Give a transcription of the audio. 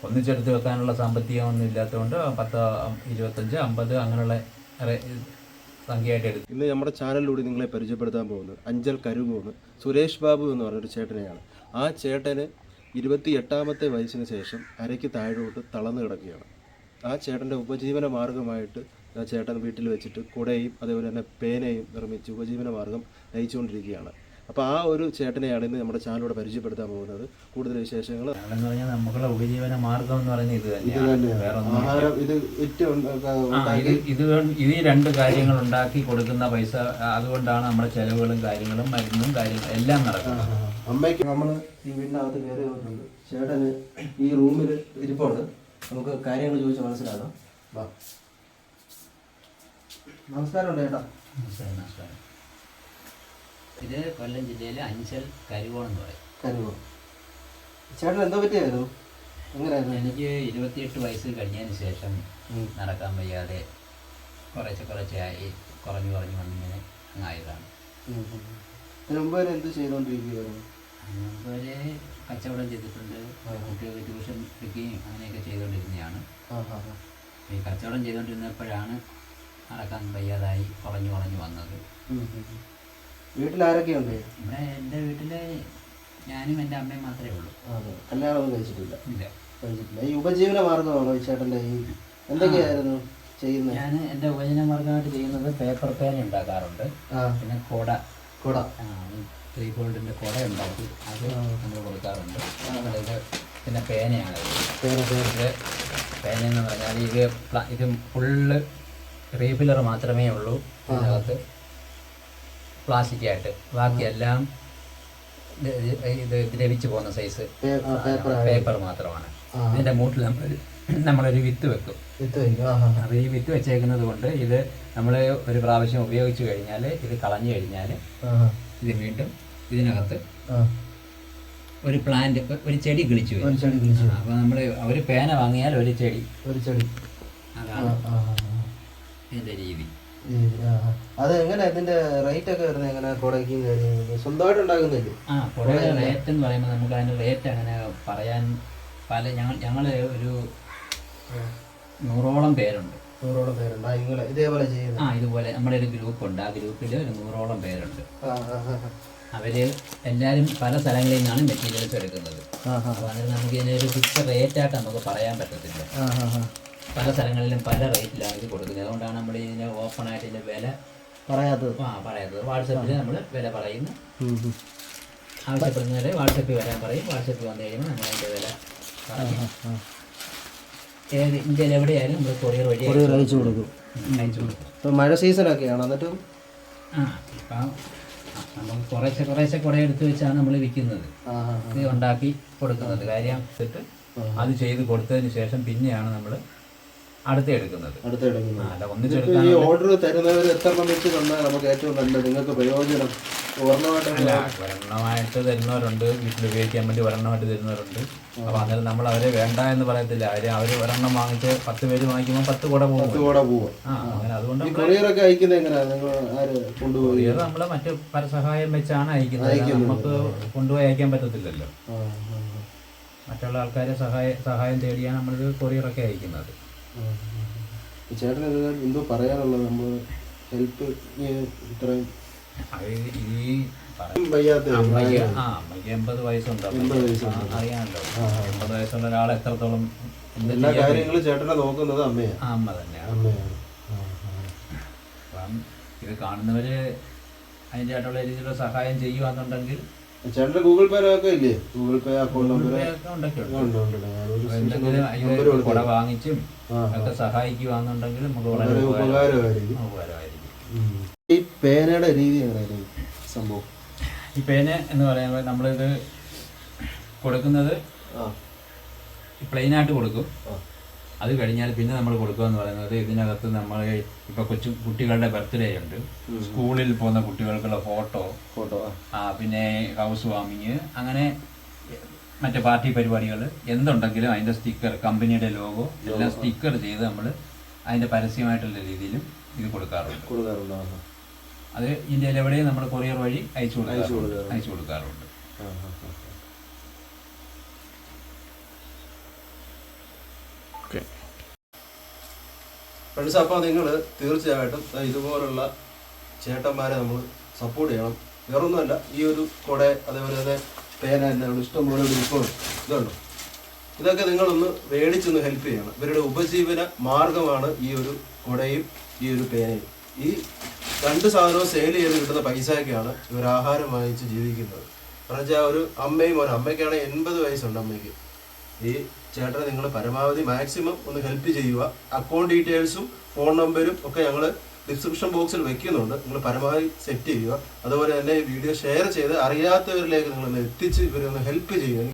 ഒന്നിച്ചെടുത്ത് വെക്കാനുള്ള സാമ്പത്തികമൊന്നും ഇല്ലാത്തതുകൊണ്ട് 10, 25, 50 അങ്ങനെയുള്ള സംഖ്യയായിട്ട് എടുക്കും. ഇന്ന് നമ്മുടെ ചാനലിലൂടെ നിങ്ങളെ പരിചയപ്പെടുത്താൻ പോകുന്നത് അഞ്ചൽ കരുങ്ങൂന്ന് സുരേഷ് ബാബു എന്ന് പറഞ്ഞൊരു ചേട്ടനെയാണ്. ആ ചേട്ടന് 28ാമത്തെ വയസ്സിന് ശേഷം അരയ്ക്ക് താഴോട്ട് തളർന്നു കിടക്കുകയാണ്. ആ ചേട്ടൻ്റെ ഉപജീവന മാർഗമായിട്ട് ആ ചേട്ടൻ വീട്ടിൽ വെച്ചിട്ട് കുടയും അതേപോലെ തന്നെ പേനയും നിർമ്മിച്ച് ഉപജീവന മാർഗം നയിച്ചുകൊണ്ടിരിക്കുകയാണ്. അപ്പോൾ ആ ഒരു ചേട്ടനെയാണ് ഇന്ന് നമ്മുടെ ചാനലിലൂടെ പരിചയപ്പെടുത്താൻ പോകുന്നത്. കൂടുതൽ വിശേഷങ്ങൾ എന്ന് പറഞ്ഞാൽ നമ്മുടെ ഉപജീവന മാർഗം എന്ന് പറയുന്നത് ഇത് ഈ 2 കാര്യങ്ങൾ ഉണ്ടാക്കി കൊടുക്കുന്ന പൈസ, അതുകൊണ്ടാണ് നമ്മുടെ ചെലവുകളും കാര്യങ്ങളും മരുന്നും കാര്യങ്ങളും എല്ലാം നടക്കുന്നത്. അമ്മയ്ക്ക് നമ്മൾ ഈ വീടിനകത്ത് കയറി വന്നിട്ടുണ്ട്. ചേട്ടന് ഈ റൂമിൽ ഇരിപ്പുണ്ട്. നമുക്ക് കാര്യങ്ങൾ ചോദിച്ച് മനസ്സിലാക്കാം. വാ. നമസ്കാരം ചേട്ടാ. നമസ്കാരം. ഇത് കൊല്ലം ജില്ലയിലെ അഞ്ചൽ കരുവോൺ എന്ന് പറയും. കരുവോൺ. ചേട്ടൻ എന്താ പറ്റിയായിരുന്നു? എങ്ങനെയായിരുന്നു? എനിക്ക് 28 വയസ്സ് കഴിഞ്ഞതിന് ശേഷം നടക്കാൻ വയ്യാതെ കുറച്ചായി കുറഞ്ഞു വന്നിങ്ങനെ ആയതാണ്. മുമ്പ് എന്ത് ചെയ്തുകൊണ്ടിരിക്കുകയായിരുന്നു? മുമ്പ് കച്ചവടം ചെയ്തിട്ടുണ്ട്, കുട്ടികൾക്ക് ട്യൂഷൻ എടുക്കുകയും അങ്ങനെയൊക്കെ ചെയ്തുകൊണ്ടിരുന്നതാണ്. ഈ കച്ചവടം ചെയ്തുകൊണ്ടിരുന്നപ്പോഴാണ് നടക്കാൻ വയ്യാതായി കുറഞ്ഞു വന്നത്. വീട്ടിലാരൊക്കെയുണ്ട്? ഇവിടെ എൻ്റെ വീട്ടിൽ ഞാനും എൻ്റെ അമ്മയും മാത്രമേ ഉള്ളൂ. കല്യാണമൊന്നും കഴിച്ചിട്ടില്ല? ഇല്ല, കഴിച്ചിട്ടില്ല. ഈ ഉപജീവന മാർഗമാണോ ചേട്ടൻ്റെ? ഈ എന്തൊക്കെയായിരുന്നു ചെയ്യുന്നത്? ഞാൻ എൻ്റെ ഉപജീവന മാർഗമായിട്ട് ചെയ്യുന്നത് പേപ്പർ പേന ഉണ്ടാക്കാറുണ്ട്, പിന്നെ കുട 3 ഫോൾഡിൻ്റെ കുട ഉണ്ടാക്കി അത് നമ്മൾ കൊടുക്കാറുണ്ട്. ഇത് പിന്നെ പേനയാണ്. പേനയെന്ന് പറഞ്ഞാൽ ഇത് ഫുള്ള് റീഫില്ലർ മാത്രമേ ഉള്ളൂ ഇതിനകത്ത്, പ്ലാസ്റ്റിക്കായിട്ട്. ബാക്കിയെല്ലാം ഇത് ദ്രവിച്ചു പോകുന്ന സൈസ് പേപ്പർ മാത്രമാണ്. ഇതിൻ്റെ മൂട്ടിൽ നമ്മളൊരു വിത്ത് വെക്കും. അപ്പോൾ ഈ വിത്ത് വെച്ചേക്കുന്നത് കൊണ്ട് ഇത് നമ്മൾ ഒരു പ്രാവശ്യം ഉപയോഗിച്ച് കഴിഞ്ഞാൽ ഇത് കളഞ്ഞു കഴിഞ്ഞാൽ ഇത് വീണ്ടും ഇതിനകത്ത് ഒരു പ്ലാന്റ്, ഒരു ചെടി കിളിച്ചു വരും. അപ്പോൾ നമ്മൾ ഒരു പേന വാങ്ങിയാൽ ഒരു ചെടി. അതാണ് ഇതിൻ്റെ രീതി. അത് എങ്ങനെ ഇതിന്റെ റേറ്റ് ഒക്കെ വരുന്നത്? എങ്ങനെ കുടയ്ക്കും സ്വന്തമായിട്ട് ഉണ്ടാക്കുന്നില്ലേ? കുടയുടെ റേറ്റ് എന്ന് പറയുമ്പോൾ നമുക്ക് അതിൻ്റെ റേറ്റ് അങ്ങനെ പറയാൻ ഞങ്ങൾ ഒരു 100ഓളം പേരുണ്ട്. ഇതേപോലെ ചെയ്യുന്നത്? ഇതുപോലെ നമ്മുടെ ഒരു ഗ്രൂപ്പുണ്ട്. ആ ഗ്രൂപ്പിൽ ഒരു 100ഓളം പേരുണ്ട്. അവര് എല്ലാവരും പല സ്ഥലങ്ങളിൽ നിന്നാണ് മെറ്റീരിയൽസ് എടുക്കുന്നത്. അപ്പോൾ അതിന് നമുക്ക് ഇതിനൊരു ഫിക്സ് റേറ്റായിട്ട് നമുക്ക് പറയാൻ പറ്റത്തില്ല. പല സ്ഥലങ്ങളിലും പല റേറ്റിലാണ് ഇത് കൊടുക്കുന്നത്. അതുകൊണ്ടാണ് നമ്മൾ ഇതിന് ഓപ്പണായിട്ട് ഇതിൻ്റെ വില പറയാത്തത്. വാട്സപ്പിൽ നമ്മൾ വില പറയുന്നു. ആവശ്യപ്പെടുന്നവരെ വാട്സപ്പിൽ വരാൻ പറയും. വാട്സപ്പിൽ വന്നു കഴിയുമ്പോൾ നമ്മൾ അതിൻ്റെ വില പറയും. ഇന്ത്യയിൽ എവിടെയായാലും നമ്മൾ കൊറിയർ വഴി അയച്ചു കൊടുക്കും. ഇപ്പോൾ മഴ സീസണൊക്കെയാണ്. എന്നിട്ടും ഇപ്പം നമുക്ക് കുറേശ്ശെ കുട എടുത്ത് വെച്ചാണ് നമ്മൾ വിൽക്കുന്നത്, ഇത് ഉണ്ടാക്കി കൊടുക്കുന്നത്. കാര്യം അത് ചെയ്ത് കൊടുത്തതിന് ശേഷം പിന്നെയാണ് നമ്മൾ അടുത്തെടുക്കുന്നത്. ഒന്നിച്ചെടുക്കാൻ ഓർഡർ തരുന്നവർ എത്രണ്ണം വെച്ച് തന്നാൽ നമുക്ക് ഏറ്റവും നല്ലത്, നിങ്ങൾക്ക് പ്രയോജനം? ഒരെണ്ണമായിട്ട് തരുന്നവരുണ്ട്, വീട്ടിൽ ഉപയോഗിക്കാൻ വേണ്ടി ഒരെണ്ണമായിട്ട് തരുന്നവരുണ്ട്. അപ്പോൾ അന്നേരം നമ്മൾ അവരെ വേണ്ട എന്ന് പറയത്തില്ല. അവർ ഒരെണ്ണം വാങ്ങിച്ച് 10 പേര് വാങ്ങിക്കുമ്പോൾ 10 കുട പോകും. അങ്ങനെ അതുകൊണ്ട് കൊറിയറൊക്കെ അയക്കുന്നത് എങ്ങനെയാണ്? കൊറിയർ നമ്മൾ മറ്റു പരസഹായം വെച്ചാണ് അയക്കുന്നത്. നമുക്ക് കൊണ്ടുപോയി അയക്കാൻ പറ്റത്തില്ലല്ലോ. മറ്റുള്ള ആൾക്കാരെ സഹായം തേടിയാണ് നമ്മളിത് കൊറിയറൊക്കെ അയക്കുന്നത്. ചേട്ടൻ എന്തോ പറയാനുള്ളത്? നമ്മൾ ഹെൽപ്പ് ഇത്രയും അമ്മയ്ക്ക് 80 വയസ്സുണ്ട്. അറിയാമല്ലോ, 80 വയസ്സുള്ള ഒരാൾ എത്രത്തോളം എല്ലാ കാര്യങ്ങളും ചേട്ടനെ നോക്കുന്നത് അമ്മയാണ്. അമ്മ തന്നെയാണ്. അപ്പം ഇത് കാണുന്നവര് അതിൻ്റെ ആയിട്ടുള്ള രീതിയിലുള്ള സഹായം ചെയ്യുകയാണെന്നുണ്ടെങ്കിൽ ചേട്ടൻ്റെ ഗൂഗിൾ പേ ഒക്കെ ഇല്ലേ? ഗൂഗിൾ പേ അക്കൗണ്ട് എന്തെങ്കിലും കുട വാങ്ങിച്ചും ഒക്കെ സഹായിക്കുകയാണെന്നുണ്ടെങ്കിൽ നമുക്ക് വളരെ ഉപകാരമായിരിക്കും. ഈ പേനയുടെ രീതി എങ്ങനെയായിരുന്നു സംഭവം? ഈ പേന എന്ന് പറയുമ്പോൾ നമ്മളിത് കൊടുക്കുന്നത് പ്ലെയിനായിട്ട് കൊടുക്കും. അത് കഴിഞ്ഞാൽ പിന്നെ നമ്മൾ കൊടുക്കുക എന്ന് പറയുന്നത് ഇതിനകത്ത് നമ്മൾ ഇപ്പോൾ കുട്ടികളുടെ ബർത്ത്ഡേ ഉണ്ട്, സ്കൂളിൽ പോകുന്ന കുട്ടികൾക്കുള്ള ഫോട്ടോ, പിന്നെ ഹൗസ് വാമിങ്, അങ്ങനെ മറ്റേ പാർട്ടി പരിപാടികൾ എന്തുണ്ടെങ്കിലും അതിൻ്റെ സ്റ്റിക്കർ, കമ്പനിയുടെ ലോഗോ എല്ലാം സ്റ്റിക്കർ ചെയ്ത് നമ്മൾ അതിൻ്റെ പരസ്യമായിട്ടുള്ള രീതിയിലും ഇത് കൊടുക്കാറുണ്ട്. അത് ഇന്ത്യയിൽ എവിടെയും നമ്മൾ കൊറിയർ വഴി അയച്ചു കൊടുക്കാറുണ്ട്. ഫ്രണ്ട്സ്, അപ്പോൾ നിങ്ങൾ തീർച്ചയായിട്ടും ഇതുപോലുള്ള ചേട്ടന്മാരെ നമ്മൾ സപ്പോർട്ട് ചെയ്യണം. വേറൊന്നുമല്ല, ഈ ഒരു കുട അതേപോലെ തന്നെ പേന തന്നെ ഇഷ്ടംപോലെ ഇപ്പോൾ ഇതുണ്ടോ, ഇതൊക്കെ നിങ്ങളൊന്ന് മേടിച്ചൊന്ന് ഹെൽപ്പ് ചെയ്യണം. ഇവരുടെ ഉപജീവന മാർഗമാണ് ഈ ഒരു കുടയും ഈ ഒരു പേനയും. ഈ രണ്ട് സാധനവും സെയിൽ ചെയ്ത് കിട്ടുന്ന പൈസയൊക്കെയാണ് ഇവർ ആഹാരം വാങ്ങിച്ച് ജീവിക്കുന്നത്. കാരണം വെച്ചാൽ ഒരു അമ്മയും അമ്മയ്ക്കാണെങ്കിൽ 80 വയസ്സുണ്ട് അമ്മയ്ക്ക്. ഈ ചേട്ടനെ നിങ്ങൾ പരമാവധി മാക്സിമം ഒന്ന് ഹെൽപ്പ് ചെയ്യുക. അക്കൗണ്ട് ഡീറ്റെയിൽസും ഫോൺ നമ്പരും ഒക്കെ ഞങ്ങൾ ഡിസ്ക്രിപ്ഷൻ ബോക്സിൽ വെക്കുന്നുണ്ട്. നിങ്ങൾ പരമാവധി സെറ്റ് ചെയ്യുക. അതുപോലെ തന്നെ ഈ വീഡിയോ ഷെയർ ചെയ്ത് അറിയാത്തവരിലേക്ക് നിങ്ങളൊന്ന് എത്തിച്ച് ഇവരൊന്ന് ഹെൽപ്പ് ചെയ്യുക.